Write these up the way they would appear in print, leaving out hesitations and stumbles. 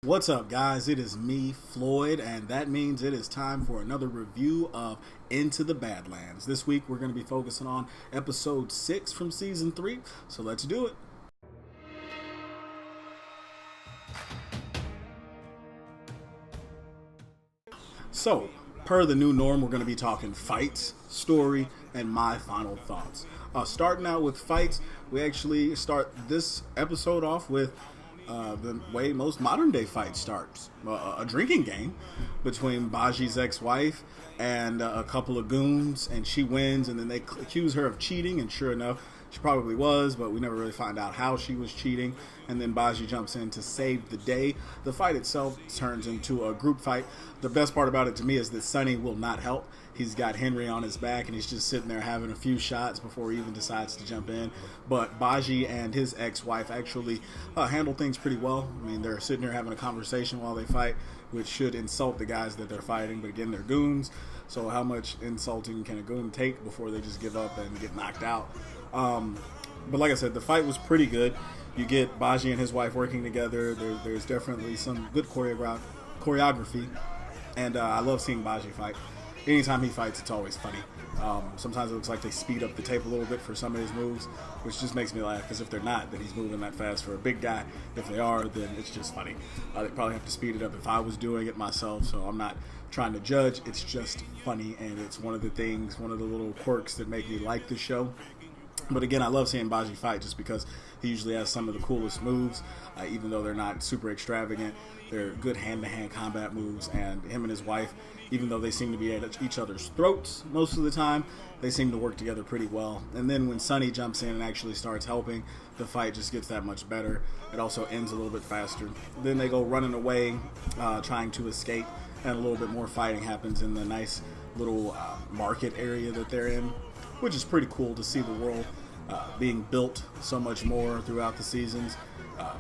What's up, guys? It is me, Floyd, and that means it is time for another review of Into the Badlands. This week, we're going to be focusing on episode 6 from season 3, so let's do it. So, per the new norm, we're going to be talking fights, story, and my final thoughts. Starting out with fights, we actually start this episode off with the way most modern day fights starts. A drinking game between Baji's ex-wife and a couple of goons, and she wins, and then they accuse her of cheating, and sure enough, she probably was, but we never really find out how she was cheating, and then Baji jumps in to save the day. The fight itself turns into a group fight. The best part about it to me is that Sonny will not help. He's got Henry on his back, and he's just sitting there having a few shots before he even decides to jump in. But Baji and his ex-wife actually handle things pretty well. I mean, they're sitting there having a conversation while they fight, which should insult the guys that they're fighting. But again, they're goons, so how much insulting can a goon take before they just give up and get knocked out? But like I said, the fight was pretty good. You get Baji and his wife working together. There's definitely some good choreography, and I love seeing Baji fight. Anytime he fights, it's always funny. Sometimes it looks like they speed up the tape a little bit for some of his moves, which just makes me laugh, because if they're not, then he's moving that fast for a big guy. If they are, then it's just funny. They probably have to speed it up if I was doing it myself, so I'm not trying to judge. It's just funny, and it's one of the little quirks that make me like the show. But again, I love seeing Baji fight just because he usually has some of the coolest moves, even though they're not super extravagant. They're good hand-to-hand combat moves, and him and his wife, even though they seem to be at each other's throats most of the time, they seem to work together pretty well. And then when Sonny jumps in and actually starts helping, the fight just gets that much better. It also ends a little bit faster. Then they go running away, trying to escape, and a little bit more fighting happens in the nice little market area that they're in, which is pretty cool to see the world being built so much more throughout the seasons,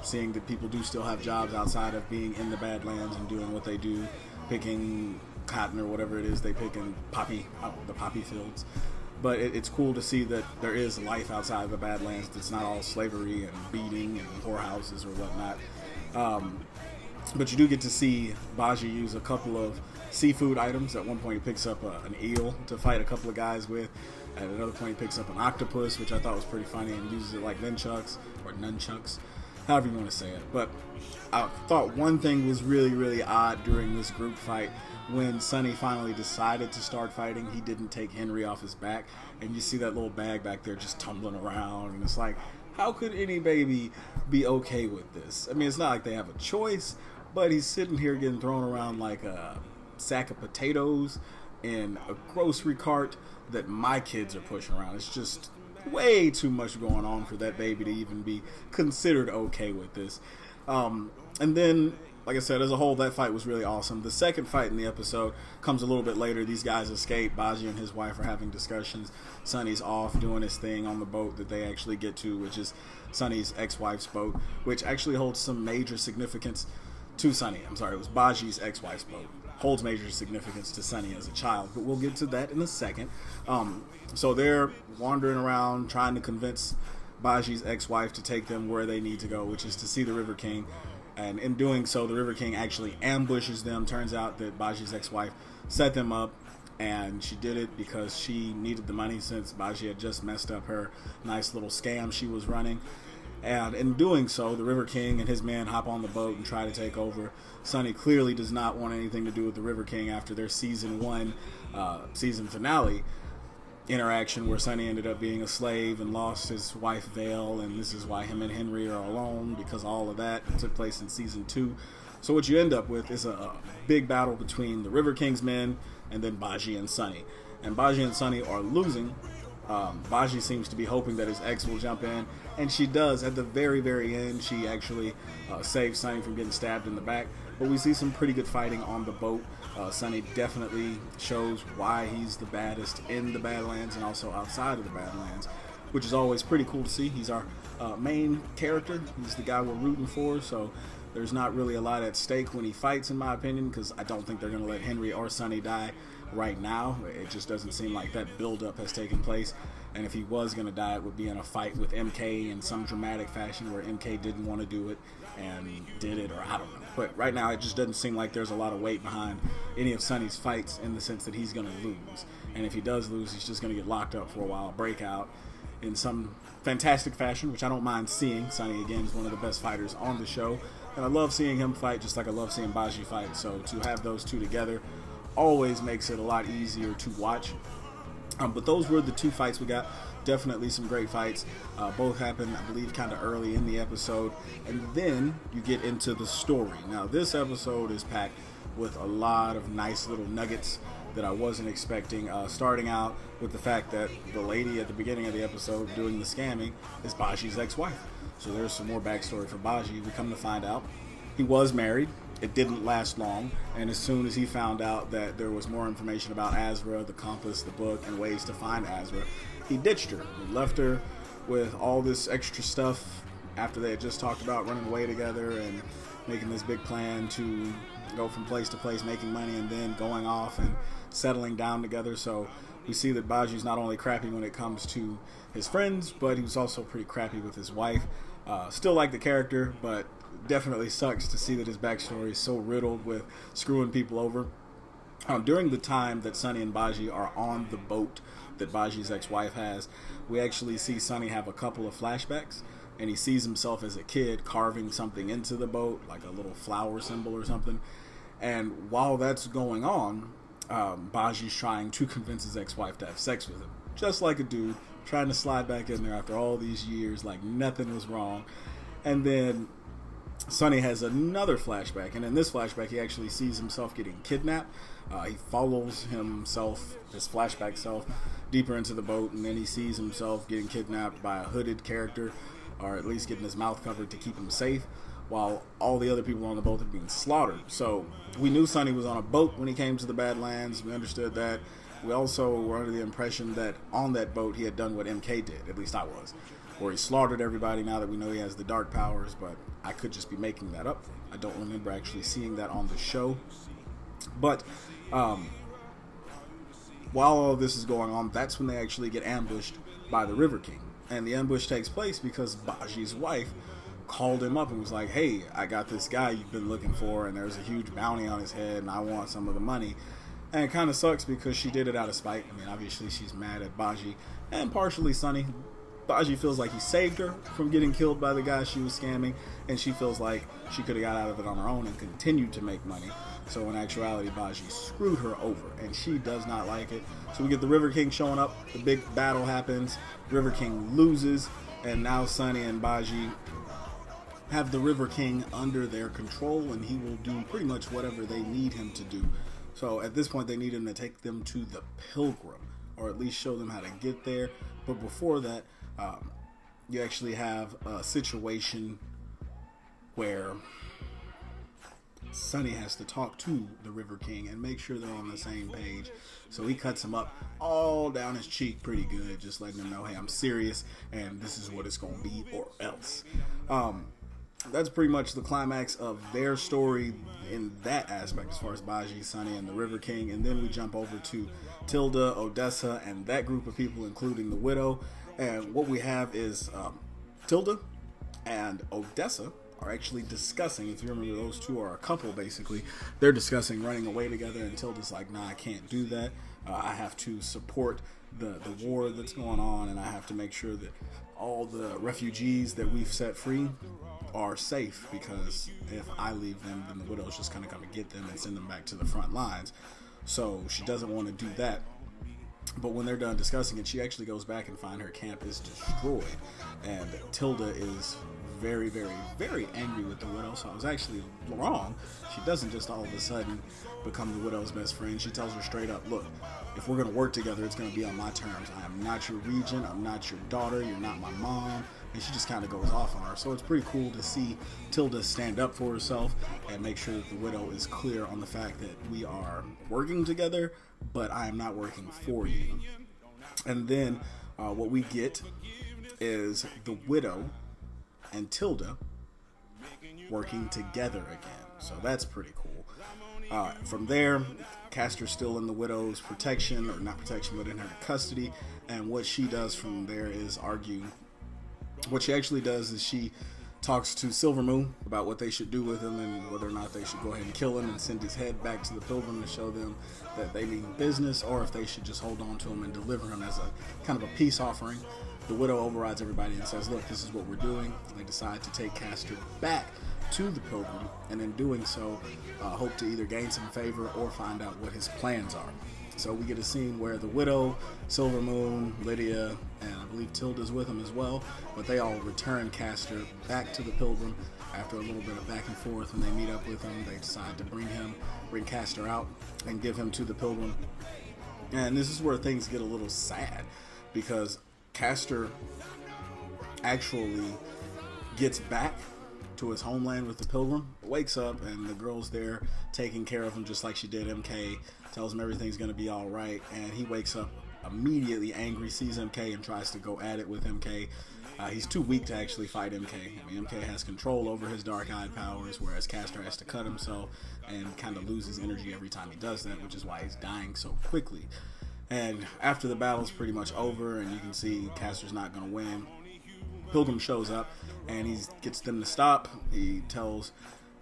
seeing that people do still have jobs outside of being in the Badlands and doing what they do, picking cotton or whatever it is they pick in the poppy fields. But it's cool to see that there is life outside of the Badlands that's not all slavery and beating and whorehouses or whatnot. But you do get to see Baji use a couple of seafood items. At one point he picks up an eel to fight a couple of guys with. At another point he picks up an octopus, which I thought was pretty funny, and uses it like nunchucks, however you want to say it. But I thought one thing was really, really odd during this group fight. When Sonny finally decided to start fighting, he didn't take Henry off his back, and you see that little bag back there just tumbling around, and it's like, how could any baby be okay with this? I mean, it's not like they have a choice, but he's sitting here getting thrown around like a sack of potatoes in a grocery cart that my kids are pushing around. It's just way too much going on for that baby to even be considered okay with this. And then, like I said, as a whole, that fight was really awesome. The second fight in the episode comes a little bit later. These guys escape. Baji and his wife are having discussions. Sonny's off doing his thing on the boat that they actually get to, which is Sonny's ex-wife's boat, which actually holds some major significance to Sonny. I'm sorry, it was Baji's ex-wife's boat. Holds major significance to Sonny as a child, but we'll get to that in a second. So they're wandering around trying to convince Baji's ex-wife to take them where they need to go, which is to see the River King. And in doing so, the River King actually ambushes them. Turns out that Baji's ex-wife set them up, and she did it because she needed the money since Baji had just messed up her nice little scam she was running. And in doing so, the River King and his men hop on the boat and try to take over. Sonny clearly does not want anything to do with the River King after their season 1 season finale interaction, where Sonny ended up being a slave and lost his wife Vale, and this is why him and Henry are alone, because all of that took place in season 2. So what you end up with is a big battle between the River King's men and then Baji and Sonny. And Baji and Sonny are losing. Baji seems to be hoping that his ex will jump in, and she does. At the very, very end, she actually saves Sonny from getting stabbed in the back. But we see some pretty good fighting on the boat. Sonny definitely shows why he's the baddest in the Badlands and also outside of the Badlands, which is always pretty cool to see. He's our main character. He's the guy we're rooting for, so there's not really a lot at stake when he fights, in my opinion, because I don't think they're going to let Henry or Sonny die right now. It just doesn't seem like that build-up has taken place. And if he was going to die, it would be in a fight with MK in some dramatic fashion where MK didn't want to do it and did it, or I don't know. But right now, it just doesn't seem like there's a lot of weight behind any of Sonny's fights in the sense that he's going to lose. And if he does lose, he's just going to get locked up for a while, break out in some fantastic fashion, which I don't mind seeing. Sonny, again, is one of the best fighters on the show. And I love seeing him fight just like I love seeing Baji fight. So to have those two together always makes it a lot easier to watch. But those were the two fights we got. Definitely some great fights. Both happened, I believe, kind of early in the episode. And then you get into the story. Now, this episode is packed with a lot of nice little nuggets that I wasn't expecting. Starting out with the fact that the lady at the beginning of the episode doing the scamming is Baji's ex-wife. So there's some more backstory for Baji. We come to find out he was married. It didn't last long, and as soon as he found out that there was more information about Azra, the compass, the book, and ways to find Azra, he ditched her. He left her with all this extra stuff after they had just talked about running away together and making this big plan to go from place to place, making money, and then going off and settling down together. So we see that Baji's not only crappy when it comes to his friends, but he was also pretty crappy with his wife. Still like the character, but definitely sucks to see that his backstory is so riddled with screwing people over. During the time that Sonny and Baji are on the boat that Baji's ex-wife has, we actually see Sonny have a couple of flashbacks, and he sees himself as a kid carving something into the boat, like a little flower symbol or something. And while that's going on, Baji's trying to convince his ex-wife to have sex with him, just like a dude trying to slide back in there after all these years like nothing was wrong. And then Sonny has another flashback, and in this flashback he actually sees himself getting kidnapped. He follows himself, his flashback self, deeper into the boat, and then he sees himself getting kidnapped by a hooded character, or at least getting his mouth covered to keep him safe, while all the other people on the boat are being slaughtered. So we knew Sonny was on a boat when he came to the Badlands. We understood that. We also were under the impression that on that boat he had done what MK did, at least I was, where he slaughtered everybody. Now that we know he has the dark powers, but I could just be making that up. I don't remember actually seeing that on the show. But while all of this is going on, that's when they actually get ambushed by the River King. And the ambush takes place because Baji's wife called him up and was like, hey, I got this guy you've been looking for, and there's a huge bounty on his head, and I want some of the money. And it kind of sucks because she did it out of spite. I mean, obviously she's mad at Baji, and partially Sonny. Baji feels like he saved her from getting killed by the guy she was scamming, and she feels like she could have got out of it on her own and continued to make money. So in actuality, Baji screwed her over, and she does not like it. So we get the River King showing up, the big battle happens, River King loses, and now Sonny and Baji have the River King under their control, and he will do pretty much whatever they need him to do. So at this point, they need him to take them to the Pilgrim, or at least show them how to get there. But before that, you actually have a situation where Sonny has to talk to the River King and make sure they're on the same page. So he cuts him up all down his cheek pretty good, just letting him know, hey, I'm serious, and this is what it's going to be, or else. That's pretty much the climax of their story in that aspect, as far as Baji, Sonny, and the River King. And then we jump over to Tilda, Odessa, and that group of people, including the Widow. And what we have is Tilda and Odessa are actually discussing, if you remember, those two are a couple basically. They're discussing running away together, and Tilda's like, nah, I can't do that. I have to support the war that's going on, and I have to make sure that all the refugees that we've set free are safe, because if I leave them, then the Widow's just going to come and get them and send them back to the front lines. So she doesn't want to do that. But when they're done discussing it, she actually goes back and finds her camp is destroyed. And Tilda is very, very, very angry with the Widow. So I was actually wrong. She doesn't just all of a sudden become the Widow's best friend. She tells her straight up, look, if we're going to work together, it's going to be on my terms. I am not your regent. I'm not your daughter. You're not my mom. And she just kind of goes off on her. So it's pretty cool to see Tilda stand up for herself and make sure that the Widow is clear on the fact that we are working together, but I am not working for you. And then what we get is the Widow and Tilda working together again. So that's pretty cool. From there, Castor's still in the widow's protection, or not protection, but in her custody. And what she does from there is argue. What she actually does is she talks to Silver Moon about what they should do with him and whether or not they should go ahead and kill him and send his head back to the Pilgrim to show them that they mean business, or if they should just hold on to him and deliver him as a kind of a peace offering. The widow overrides everybody and says, look, this is what we're doing. They decide to take Castor back to the Pilgrim, and in doing so, hope to either gain some favor or find out what his plans are. So we get a scene where the widow, Silver Moon, Lydia, and I believe Tilda's with him as well, but they all return Castor back to the Pilgrim. After a little bit of back and forth, when they meet up with him, they decide to bring Castor out and give him to the Pilgrim. And this is where things get a little sad, because Castor actually gets back to his homeland with the Pilgrim, wakes up, and the girl's there taking care of him just like she did MK, tells him everything's going to be all right, and he wakes up immediately angry, sees MK, and tries to go at it with MK. He's too weak to actually fight MK. I mean, MK has control over his dark-eyed powers, whereas Castor has to cut himself and kind of loses energy every time he does that, which is why he's dying so quickly. And after the battle's pretty much over, and you can see Castor's not going to win, Pilgrim shows up, and he gets them to stop. He tells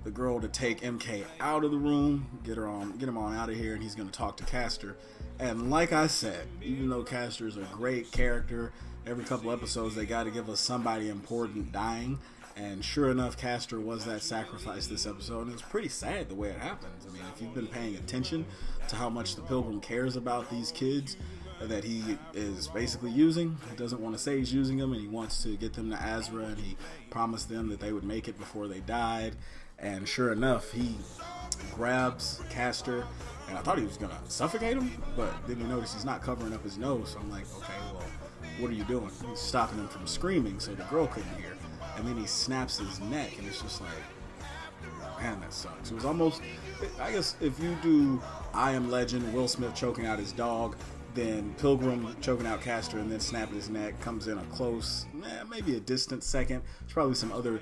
the girl to take MK out of the room, get him on out of here, and he's going to talk to Castor. And like I said, even though Castor's a great character, every couple episodes they got to give us somebody important dying. And sure enough, Castor was that sacrifice this episode, and it's pretty sad the way it happens. I mean, if you've been paying attention to how much the Pilgrim cares about these kids that he is basically using, he doesn't want to say he's using them, and he wants to get them to Azra, and he promised them that they would make it before they died. And sure enough, he grabs Castor, and I thought he was going to suffocate him, but then you notice he's not covering up his nose, so I'm like, okay, well, what are you doing? He's stopping him from screaming so the girl couldn't hear. And then he snaps his neck, and it's just like, man, that sucks. It was almost, I guess, if you do I Am Legend, Will Smith choking out his dog, then Pilgrim choking out Castor and then snapping his neck comes in a close, maybe a distant second. There's probably some other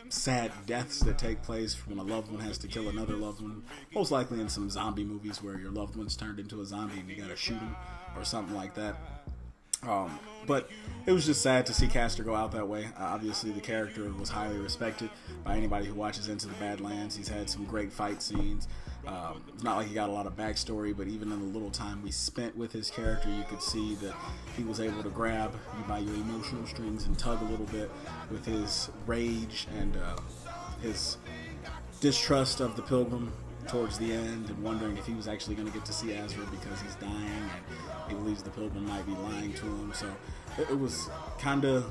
sad deaths that take place when a loved one has to kill another loved one. Most likely in some zombie movies where your loved one's turned into a zombie and you gotta shoot him or something like that. But it was just sad to see Castor go out that way. Obviously, the character was highly respected by anybody who watches Into the Badlands. He's had some great fight scenes. It's not like he got a lot of backstory, but even in the little time we spent with his character, you could see that he was able to grab you by your emotional strings and tug a little bit with his rage and his distrust of the Pilgrim towards the end, and wondering if he was actually going to get to see Azra because he's dying, and he believes the Pilgrim might be lying to him. So it was it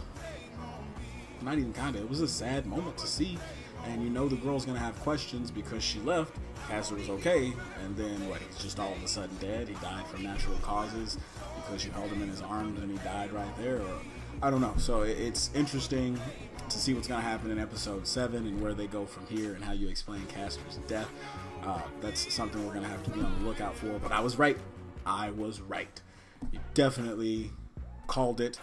was a sad moment to see. And you know the girl's going to have questions because she left. Castor was okay, and then he's just all of a sudden dead. He died from natural causes because you held him in his arms and he died right there, or I don't know. So it's interesting to see what's going to happen in episode 7 and where they go from here and how you explain Castor's death. That's something we're going to have to be on the lookout for. But I was right. You definitely called it,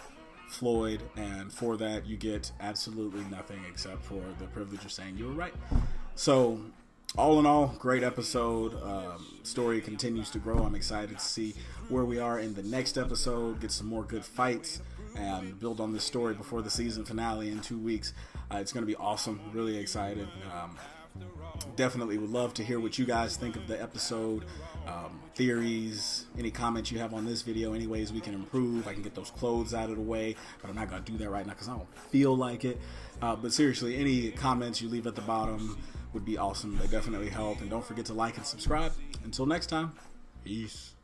Floyd, and for that you get absolutely nothing except for the privilege of saying you were right. So all in all, great episode. Story continues to grow. I'm excited to see where we are in the next episode, get some more good fights, and build on this story before the season finale in 2 weeks. It's going to be awesome. Really excited. Definitely would love to hear what you guys think of the episode, theories, any comments you have on this video, any ways we can improve. I can get those clothes out of the way, but I'm not going to do that right now because I don't feel like it. But seriously, any comments you leave at the bottom would be awesome. They definitely help. And don't forget to like and subscribe. Until next time, peace.